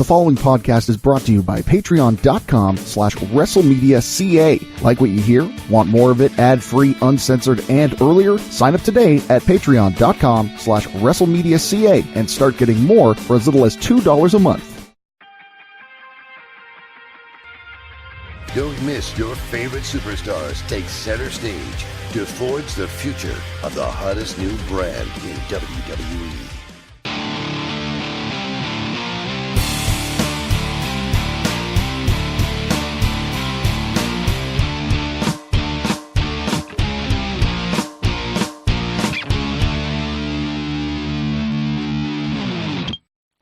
The following podcast is brought to you by patreon.com/WrestleMedia.ca. Like what you hear? Want more of it ad-free, uncensored, and earlier? Sign up today at patreon.com/WrestleMedia.ca and start getting more for as little as $2 a month. Don't miss your favorite superstars take center stage to forge the future of the hottest new brand in WWE.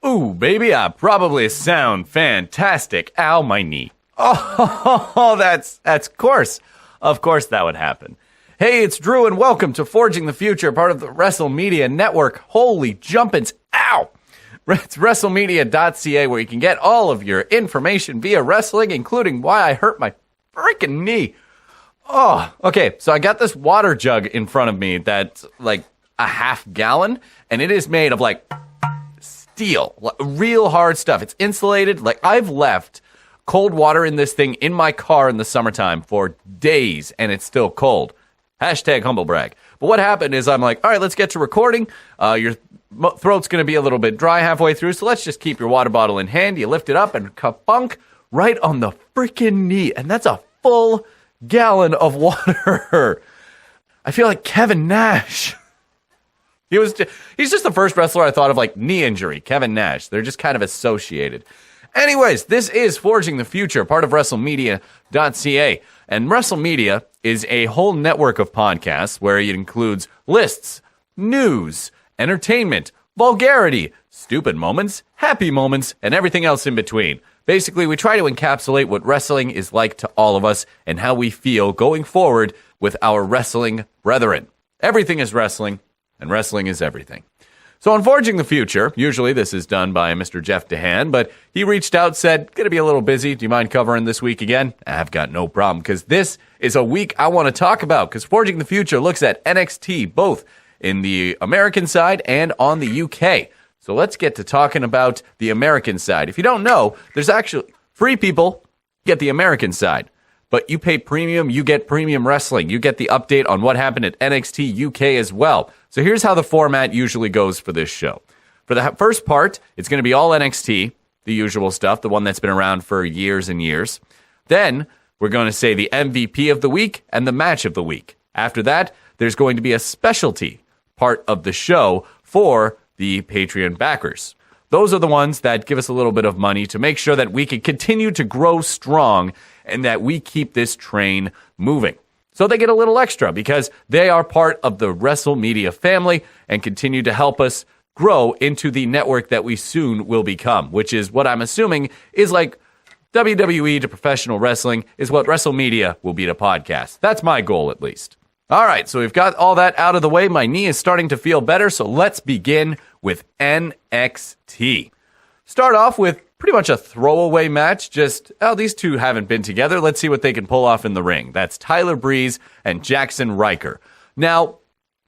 Ooh, baby, I probably sound fantastic. Ow, my knee. Oh, that's course. Of course that would happen. Hey, it's Drew, and welcome to Forging the Future, part of the WrestleMedia Network. Holy jumpins. Ow! It's WrestleMedia.ca, where you can get all of your information via wrestling, including why I hurt my freaking knee. Oh, okay, so I got this water jug in front of me that's like a half gallon, and it is made of like steel, real hard stuff. It's insulated. Like, I've left cold water in this thing in my car in the summertime for days, and it's still cold. Hashtag humble brag. But what happened is I'm like, all right, let's get to recording. Your throat's going to be a little bit dry halfway through, so let's just keep your water bottle in hand. You lift it up and kabunk right on the freaking knee, and that's a full gallon of water. I feel like Kevin Nash. He's just the first wrestler I thought of, like, knee injury, Kevin Nash. They're just kind of associated. Anyways, this is Forging the Future, part of WrestleMedia.ca. And WrestleMedia is a whole network of podcasts where it includes lists, news, entertainment, vulgarity, stupid moments, happy moments, and everything else in between. Basically, we try to encapsulate what wrestling is like to all of us and how we feel going forward with our wrestling brethren. Everything is wrestling, and wrestling is everything. So on Forging the Future, usually this is done by Mr. Jeff DeHaan, but he reached out, said, going to be a little busy. Do you mind covering this week again? I've got no problem, because this is a week I want to talk about, because Forging the Future looks at NXT, both in the American side and on the UK. So let's get to talking about the American side. If you don't know, there's actually free people get the American side. But you pay premium, you get premium wrestling. You get the update on what happened at NXT UK as well. So here's how the format usually goes for this show. For the first part, it's going to be all NXT, the usual stuff, the one that's been around for years and years. Then we're going to say the MVP of the week and the match of the week. After that, there's going to be a specialty part of the show for the Patreon backers. Those are the ones that give us a little bit of money to make sure that we can continue to grow strong and that we keep this train moving. So they get a little extra because they are part of the WrestleMedia family and continue to help us grow into the network that we soon will become, which is what I'm assuming is like WWE to professional wrestling is what WrestleMedia will be to podcast. That's my goal, at least. All right, so we've got all that out of the way. My knee is starting to feel better, so let's begin with NXT. Start off with pretty much a throwaway match. Just, these two haven't been together. Let's see what they can pull off in the ring. That's Tyler Breeze and Jackson Ryker. Now,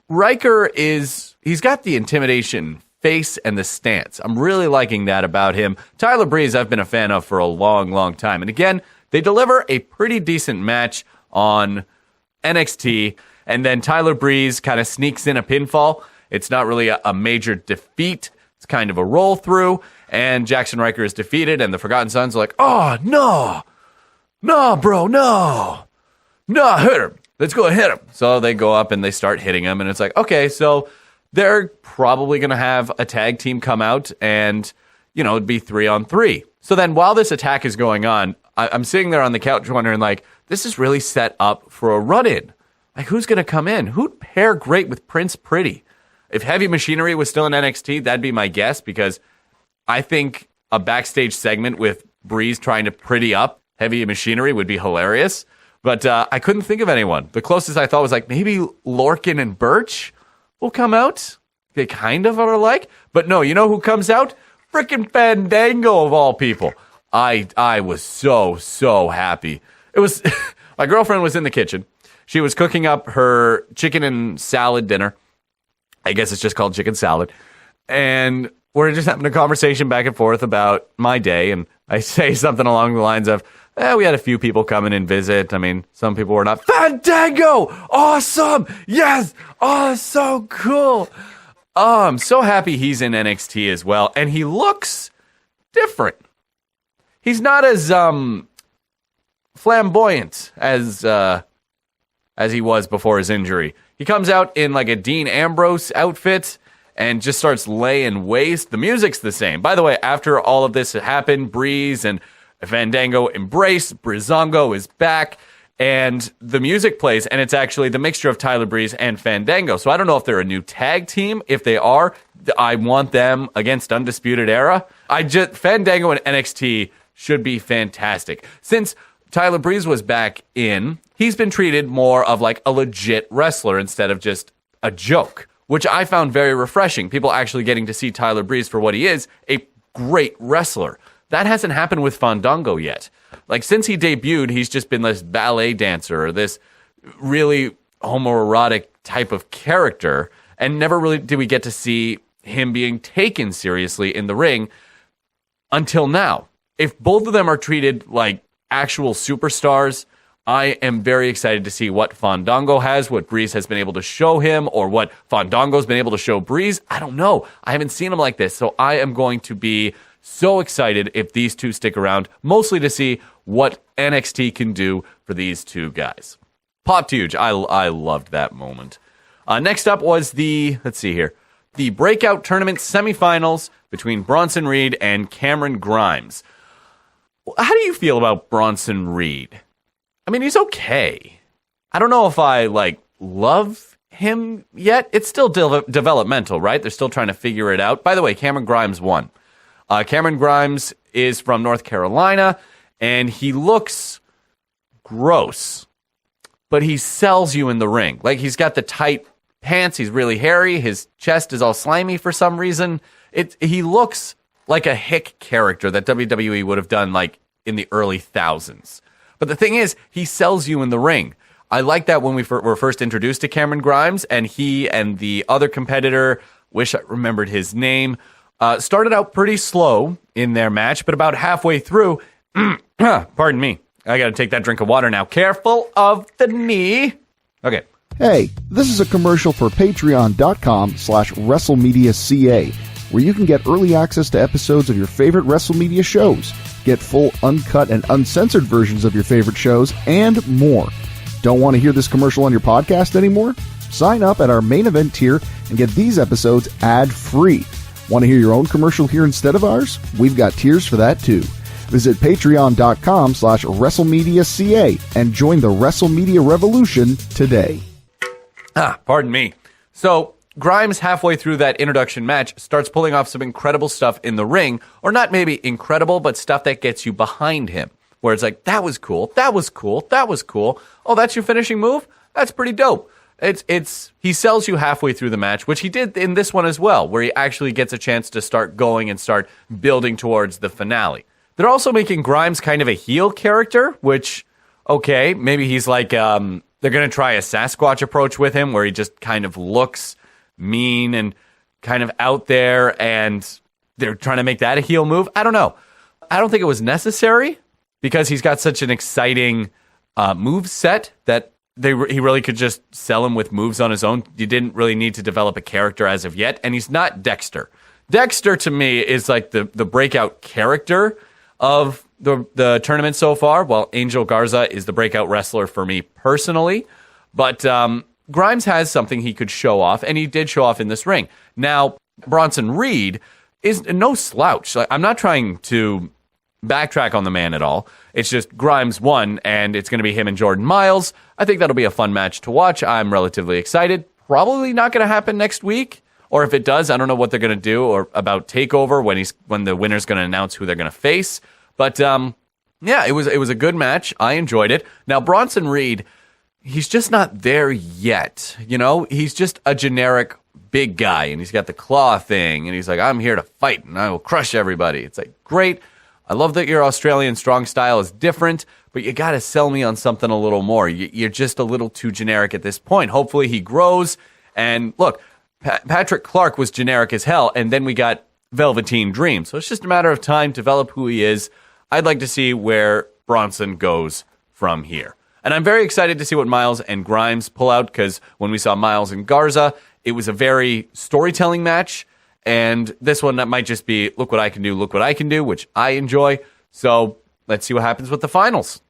Ryker he's got the intimidation face and the stance. I'm really liking that about him. Tyler Breeze, I've been a fan of for a long, long time. And again, they deliver a pretty decent match on NXT. And then Tyler Breeze kind of sneaks in a pinfall. It's not really a major defeat. It's kind of a roll through. And Jackson Ryker is defeated. And the Forgotten Sons are like, oh, no, bro, no, hit him. Let's go hit him. So they go up and they start hitting him. And it's like, okay, so they're probably going to have a tag team come out and, it'd be 3-on-3. So then while this attack is going on, I'm sitting there on the couch wondering, like, this is really set up for a run-in. Like, who's going to come in? Who'd pair great with Prince Pretty? If Heavy Machinery was still in NXT, that'd be my guess, because I think a backstage segment with Breeze trying to pretty up Heavy Machinery would be hilarious. But I couldn't think of anyone. The closest I thought was like maybe Lorcan and Birch will come out. They kind of are alike. But no, you know who comes out? Frickin' Fandango of all people. I was so happy. It was my girlfriend was in the kitchen. She was cooking up her chicken and salad dinner. I guess it's just called chicken salad. And we're just having a conversation back and forth about my day, and I say something along the lines of, we had a few people come in and visit. I mean, some people were not, Fandango! Awesome! Yes! Oh, so cool! Oh, I'm so happy he's in NXT as well, and he looks different. He's not as flamboyant as he was before his injury. He comes out in like a Dean Ambrose outfit and just starts laying waste. The music's the same. By the way, after all of this happened, Breeze and Fandango embrace, Breezango is back, and the music plays, and it's actually the mixture of Tyler Breeze and Fandango. So I don't know if they're a new tag team. If they are, I want them against Undisputed Era. Fandango and NXT should be fantastic. Since Tyler Breeze was back in, he's been treated more of like a legit wrestler instead of just a joke, which I found very refreshing. People actually getting to see Tyler Breeze for what he is, a great wrestler. That hasn't happened with Fandango yet. Like, since he debuted, he's just been this ballet dancer or this really homoerotic type of character, and never really did we get to see him being taken seriously in the ring until now. If both of them are treated like actual superstars, I am very excited to see what Fandango has, what Breeze has been able to show him, or what Fandango's been able to show Breeze. I don't know. I haven't seen him like this, so I am going to be so excited if these two stick around, mostly to see what NXT can do for these two guys. Popped huge. I loved that moment. Next up was the Breakout Tournament semifinals between Bronson Reed and Cameron Grimes. How do you feel about Bronson Reed? I mean, he's okay. I don't know if I, love him yet. It's still developmental, right? They're still trying to figure it out. By the way, Cameron Grimes won. Cameron Grimes is from North Carolina, and he looks gross, but he sells you in the ring. Like, he's got the tight pants, he's really hairy, his chest is all slimy for some reason. He looks like a hick character that WWE would have done, in the early thousands. But the thing is, he sells you in the ring. I like that when we were first introduced to Cameron Grimes, and he and the other competitor, wish I remembered his name, started out pretty slow in their match, but about halfway through, pardon me, I got to take that drink of water now. Careful of the knee. Okay. Hey, this is a commercial for patreon.com/WrestleMedia.ca, where you can get early access to episodes of your favorite WrestleMedia shows, get full uncut and uncensored versions of your favorite shows, and more. Don't want to hear this commercial on your podcast anymore? Sign up at our main event tier and get these episodes ad-free. Want to hear your own commercial here instead of ours? We've got tiers for that too. Visit patreon.com/WrestleMedia.ca and join the WrestleMedia revolution today. Pardon me. So, Grimes, halfway through that introduction match, starts pulling off some incredible stuff in the ring, or not maybe incredible, but stuff that gets you behind him, where it's like, that was cool, that was cool, that was cool. Oh, that's your finishing move? That's pretty dope. He sells you halfway through the match, which he did in this one as well, where he actually gets a chance to start going and start building towards the finale. They're also making Grimes kind of a heel character, which, okay, maybe he's they're going to try a Sasquatch approach with him, where he just kind of looks mean and kind of out there, and they're trying to make that a heel move. I don't know. I don't think it was necessary, because he's got such an exciting move set that he really could just sell him with moves on his own. You didn't really need to develop a character as of yet, and he's not Dexter. Dexter, to me, is like the breakout character of the tournament so far, while Angel Garza is the breakout wrestler for me personally. But Grimes has something he could show off, and he did show off in this ring. Now, Bronson Reed is no slouch. I'm not trying to backtrack on the man at all. It's just Grimes won, and it's going to be him and Jordan Miles. I think that'll be a fun match to watch. I'm relatively excited. Probably not going to happen next week, or if it does, I don't know what they're going to do or about TakeOver when the winner's going to announce who they're going to face. But yeah, it was a good match. I enjoyed it. Now, Bronson Reed, he's just not there yet. You know, he's just a generic big guy, and he's got the claw thing, and he's like, I'm here to fight, and I will crush everybody. It's like, great. I love that your Australian strong style is different, but you got to sell me on something a little more. You're just a little too generic at this point. Hopefully he grows. And look, Patrick Clark was generic as hell, and then we got Velveteen Dream. So it's just a matter of time, develop who he is. I'd like to see where Bronson goes from here. And I'm very excited to see what Miles and Grimes pull out, because when we saw Miles and Garza, it was a very storytelling match. And this one, that might just be, look what I can do, which I enjoy. So let's see what happens with the finals.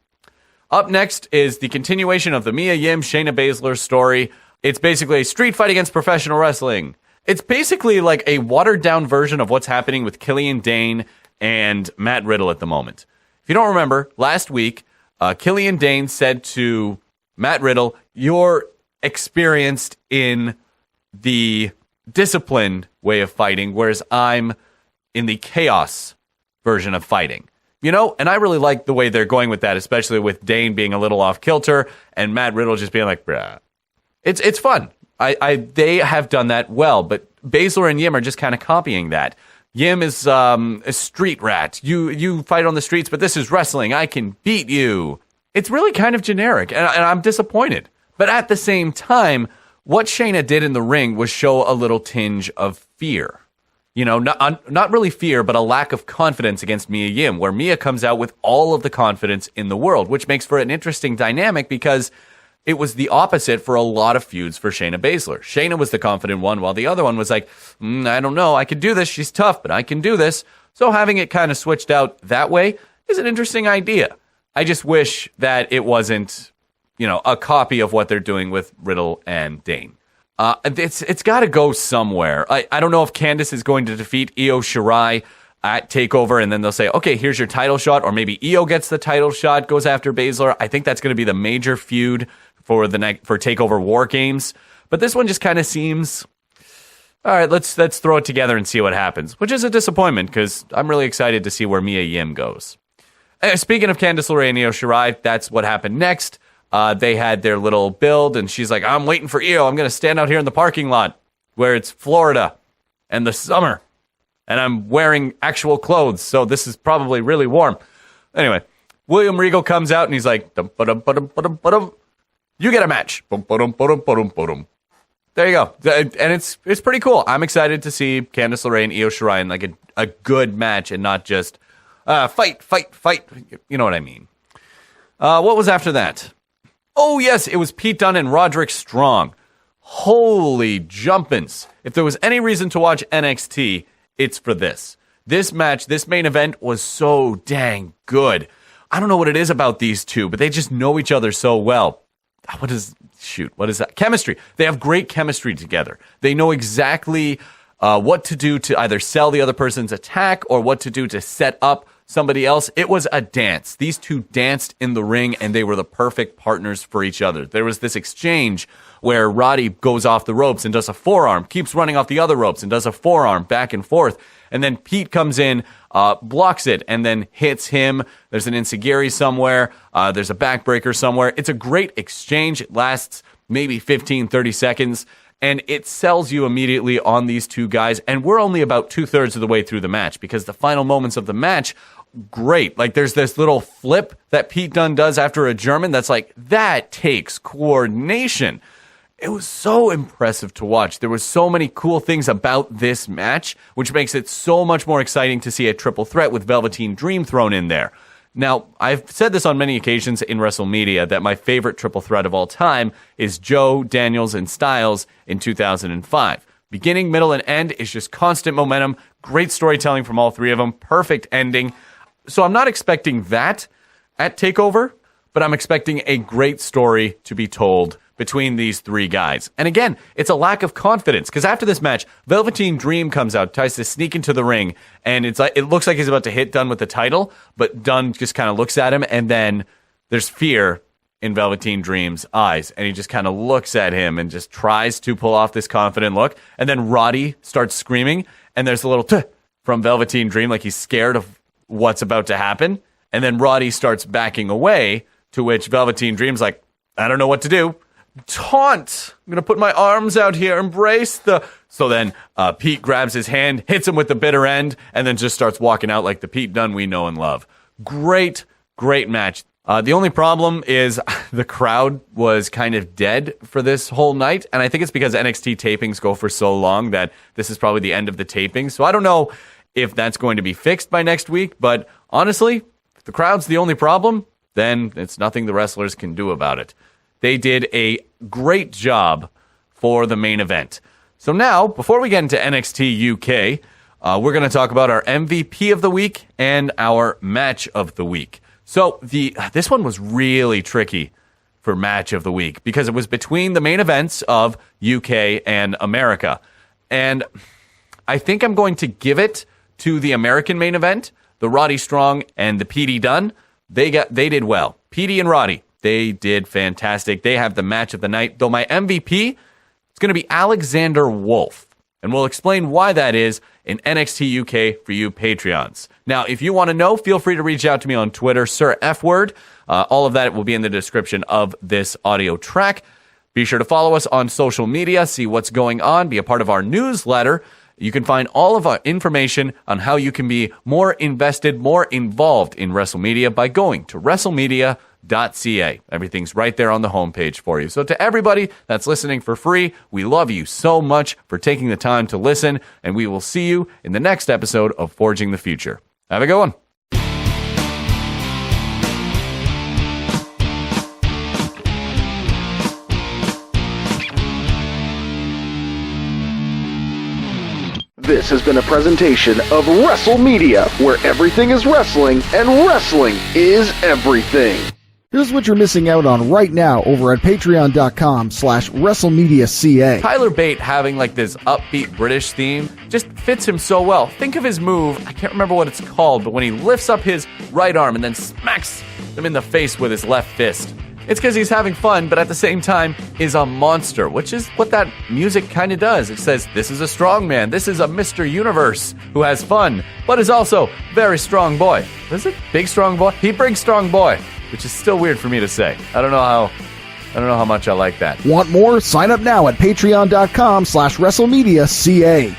Up next is the continuation of the Mia Yim, Shayna Baszler story. It's basically a street fight against professional wrestling. It's basically like a watered-down version of what's happening with Killian Dane and Matt Riddle at the moment. If you don't remember, last week, Killian Dane said to Matt Riddle, "You're experienced in the disciplined way of fighting, whereas I'm in the chaos version of fighting." You know, and I really like the way they're going with that, especially with Dane being a little off kilter and Matt Riddle just being like, bruh. It's fun. They have done that well, but Baszler and Yim are just kind of copying that. Yim is a street rat. You fight on the streets, but this is wrestling. I can beat you. It's really kind of generic, and I'm disappointed. But at the same time, what Shayna did in the ring was show a little tinge of fear. You know, not really fear, but a lack of confidence against Mia Yim, where Mia comes out with all of the confidence in the world, which makes for an interesting dynamic because it was the opposite for a lot of feuds for Shayna Baszler. Shayna was the confident one, while the other one was like, I don't know, I can do this. She's tough, but I can do this. So having it kind of switched out that way is an interesting idea. I just wish that it wasn't, you know, a copy of what they're doing with Riddle and Dane. It's got to go somewhere. I don't know if Candice is going to defeat Io Shirai at TakeOver, and then they'll say, okay, here's your title shot, or maybe Io gets the title shot, goes after Baszler. I think that's going to be the major feud for TakeOver War Games. But this one just kind of seems, all right, let's throw it together and see what happens, which is a disappointment because I'm really excited to see where Mia Yim goes. Speaking of Candice LeRae and Io Shirai, that's what happened next. They had their little build, and she's like, I'm waiting for Io. I'm going to stand out here in the parking lot where it's Florida and the summer, and I'm wearing actual clothes, so this is probably really warm. Anyway, William Regal comes out, and he's like, you get a match. There you go. And it's pretty cool. I'm excited to see Candice LeRae and Io Shirai in like a good match and not just fight. You know what I mean. What was after that? Oh, yes, it was Pete Dunne and Roderick Strong. Holy jumpins. If there was any reason to watch NXT, it's for this. This match, this main event was so dang good. I don't know what it is about these two, but they just know each other so well. What is that? Chemistry. They have great chemistry together. They know exactly what to do to either sell the other person's attack or what to do to set up somebody else. It was a dance. These two danced in the ring, and they were the perfect partners for each other. There was this exchange where Roddy goes off the ropes and does a forearm, keeps running off the other ropes and does a forearm back and forth. And then Pete comes in, blocks it, and then hits him. There's an enziguri somewhere. There's a backbreaker somewhere. It's a great exchange. It lasts maybe 15, 30 seconds. And it sells you immediately on these two guys. And we're only about 2/3 of the way through the match because the final moments of the match, great. Like there's this little flip that Pete Dunne does after a German that's like, that takes coordination. It was so impressive to watch. There was so many cool things about this match, which makes it so much more exciting to see a triple threat with Velveteen Dream thrown in there. Now, I've said this on many occasions in WrestleMedia that my favorite triple threat of all time is Joe, Daniels, and Styles in 2005. Beginning, middle, and end is just constant momentum, great storytelling from all three of them, perfect ending. So I'm not expecting that at TakeOver, but I'm expecting a great story to be told between these three guys. And again, it's a lack of confidence because after this match, Velveteen Dream comes out, tries to sneak into the ring, and it looks like he's about to hit Dunne with the title, but Dunne just kind of looks at him, and then there's fear in Velveteen Dream's eyes, and he just kind of looks at him and just tries to pull off this confident look, and then Roddy starts screaming, and there's a little tuh from Velveteen Dream, like he's scared of what's about to happen, and then Roddy starts backing away, to which Velveteen Dream's like, I don't know what to do. Taunt. I'm going to put my arms out here, embrace the... So then Pete grabs his hand, hits him with the bitter end, and then just starts walking out like the Pete Dunne we know and love. Great match. The only problem is the crowd was kind of dead for this whole night, and I think it's because NXT tapings go for so long that this is probably the end of the taping. So I don't know if that's going to be fixed by next week, but honestly, if the crowd's the only problem, then it's nothing the wrestlers can do about it. They did a great job for the main event. So now, before we get into NXT UK, we're going to talk about our MVP of the week and our match of the week. So this one was really tricky for match of the week because it was between the main events of UK and America. And I think I'm going to give it to the American main event, the Roddy Strong and the Petey Dunne. They did well. Petey and Roddy, they did fantastic. They have the match of the night. Though my MVP is going to be Alexander Wolf. And we'll explain why that is in NXT UK for you Patreons. Now, if you want to know, feel free to reach out to me on Twitter, Sir F Word. All of that will be in the description of this audio track. Be sure to follow us on social media, see what's going on, be a part of our newsletter. You can find all of our information on how you can be more invested, more involved in WrestleMedia by going to WrestleMedia.ca. Everything's right there on the homepage for you. So to everybody that's listening for free, we love you so much for taking the time to listen, and we will see you in the next episode of Forging the Future. Have a good one. This has been a presentation of WrestleMedia, where everything is wrestling and wrestling is everything. Here's what you're missing out on right now over at patreon.com/WrestleMedia.ca. Tyler Bate having like this upbeat British theme just fits him so well. Think of his move, I can't remember what it's called, but when he lifts up his right arm and then smacks them in the face with his left fist. It's because he's having fun, but at the same time is a monster, which is what that music kind of does. It says, this is a strong man. This is a Mr. Universe who has fun, but is also very strong boy. Is it big strong boy? He brings strong boy, which is still weird for me to say. I don't know how much I like that. Want more? Sign up now at patreon.com/WrestleMedia.ca.